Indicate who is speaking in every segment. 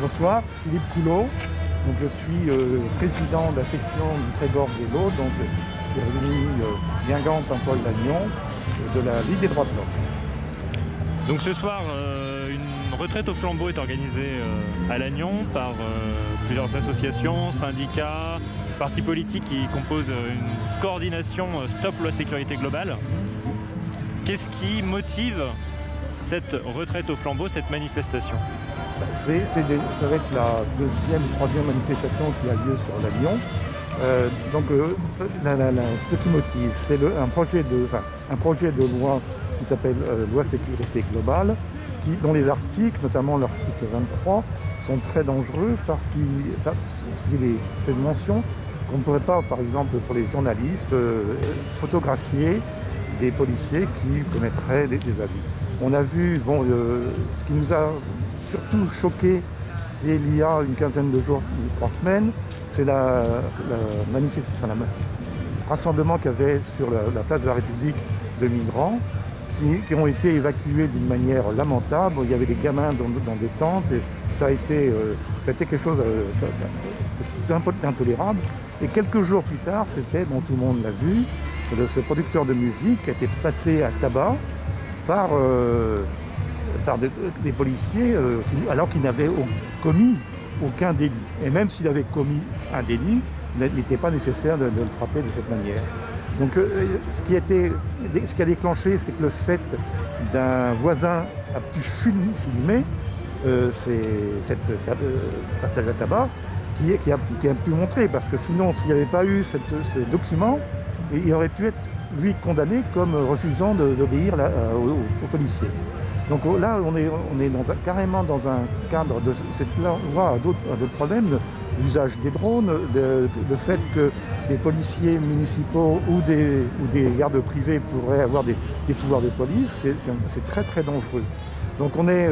Speaker 1: Bonsoir, Philippe Coulot. Donc, je suis président de la section du Trégor de l'Aude, donc qui réunit Guingamp, Paimpol, Lannion, de la Ligue des droits de l'homme.
Speaker 2: Donc ce soir, une retraite au flambeau est organisée à Lannion par plusieurs associations, syndicats, partis politiques qui composent une coordination Stop Loi Sécurité Globale. Qu'est-ce qui motive cette retraite au flambeau, cette manifestation?
Speaker 1: Ça va être la deuxième ou troisième manifestation qui a lieu sur Lannion. Ce qui motive, c'est un projet de loi qui s'appelle Loi Sécurité Globale, dont les articles, notamment l'article 23, sont très dangereux parce qu'il est fait mention qu'on ne pourrait pas, par exemple pour les journalistes, photographier des policiers qui commettraient des abus. On a vu, ce qui nous a surtout choqué, c'est il y a une quinzaine de jours, 3 semaines, c'est le rassemblement qu'il y avait sur la place de la République de migrants qui ont été évacués d'une manière lamentable. Il y avait des gamins dans des tentes et ça a été quelque chose d'intolérable. Et quelques jours plus tard, c'était, tout le monde l'a vu, ce producteur de musique a été passé à tabac par des policiers alors qu'il n'avait commis aucun délit. Et même s'il avait commis un délit, il n'était pas nécessaire de le frapper de cette manière. Donc ce qui a déclenché, c'est que le fait d'un voisin a pu filmer cette passage à tabac qui a pu montrer, parce que sinon, s'il n'y avait pas eu ce document, il aurait pu être, lui, condamné comme refusant d'obéir aux policiers. Donc là, on est carrément dans un cadre de cette loi à d'autres problèmes, l'usage des drones, le fait que des policiers municipaux ou des gardes privés pourraient avoir des pouvoirs de police, c'est très très dangereux. Donc on est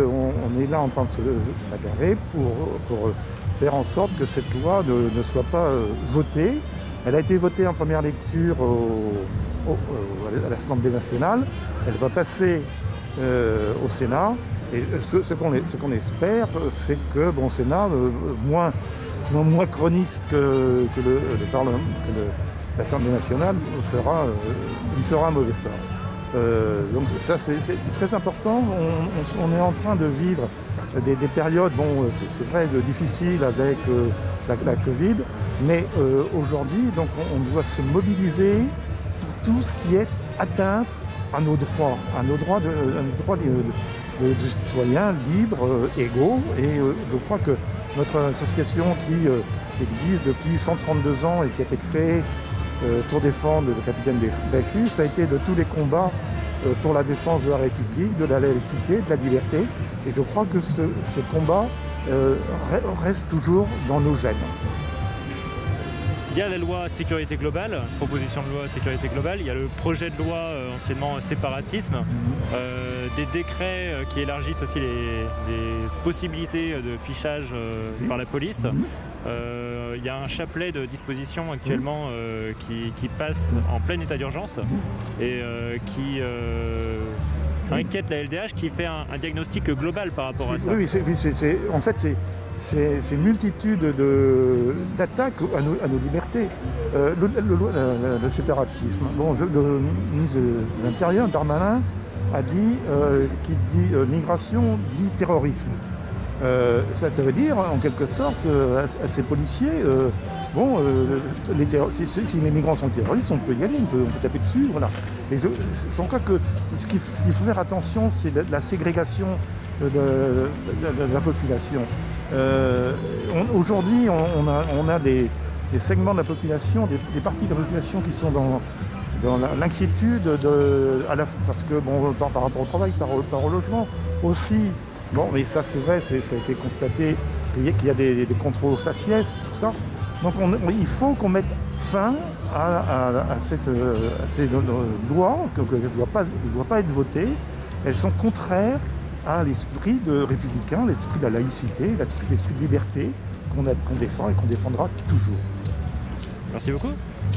Speaker 1: là en train de se bagarrer pour faire en sorte que cette loi ne soit pas votée. Elle a été votée en première lecture à l'Assemblée nationale. Elle va passer au Sénat. Et ce qu'on espère, c'est que le Sénat, moins chroniste que l'Assemblée nationale, il fera un mauvais sort. Donc ça, c'est très important. On est en train de vivre des périodes, c'est vrai, difficiles avec la Covid, mais aujourd'hui, donc on doit se mobiliser pour tout ce qui est atteinte à nos droits de citoyens libres, égaux. Et je crois que notre association qui existe depuis 132 ans et qui a été créée pour défendre le capitaine Dreyfus, ça a été de tous les combats pour la défense de la République, de la laïcité, de la liberté. Et je crois que ce combat reste toujours dans nos gènes.
Speaker 2: Il y a la loi sécurité globale, proposition de loi sécurité globale, il y a le projet de loi anciennement séparatisme, des décrets qui élargissent aussi les possibilités de fichage par la police. Il y a un chapelet de dispositions actuellement qui passe en plein état d'urgence et qui inquiète la LDH, qui fait un diagnostic global par rapport à ça. Oui,
Speaker 1: en fait, c'est une multitude d'attaques à nos libertés. Le séparatisme. Le ministre de l'Intérieur, Darmanin, a dit qui dit migration dit terrorisme. Ça veut dire, en quelque sorte, à ces policiers, si les migrants sont terroristes, on peut y aller, on peut taper dessus, voilà. Et je crois que ce qu'il faut faire attention, c'est la ségrégation de la population. Aujourd'hui, on a des segments de la population, des parties de la population qui sont dans l'inquiétude, parce que par rapport au travail, par au logement aussi. Mais ça c'est vrai, ça a été constaté qu'il y a des contrôles faciès, tout ça. Donc il faut qu'on mette fin à ces lois qui ne doivent pas être votées. Elles sont contraires à l'esprit républicain, l'esprit de la laïcité, l'esprit de liberté qu'on défend et qu'on défendra toujours.
Speaker 2: Merci beaucoup.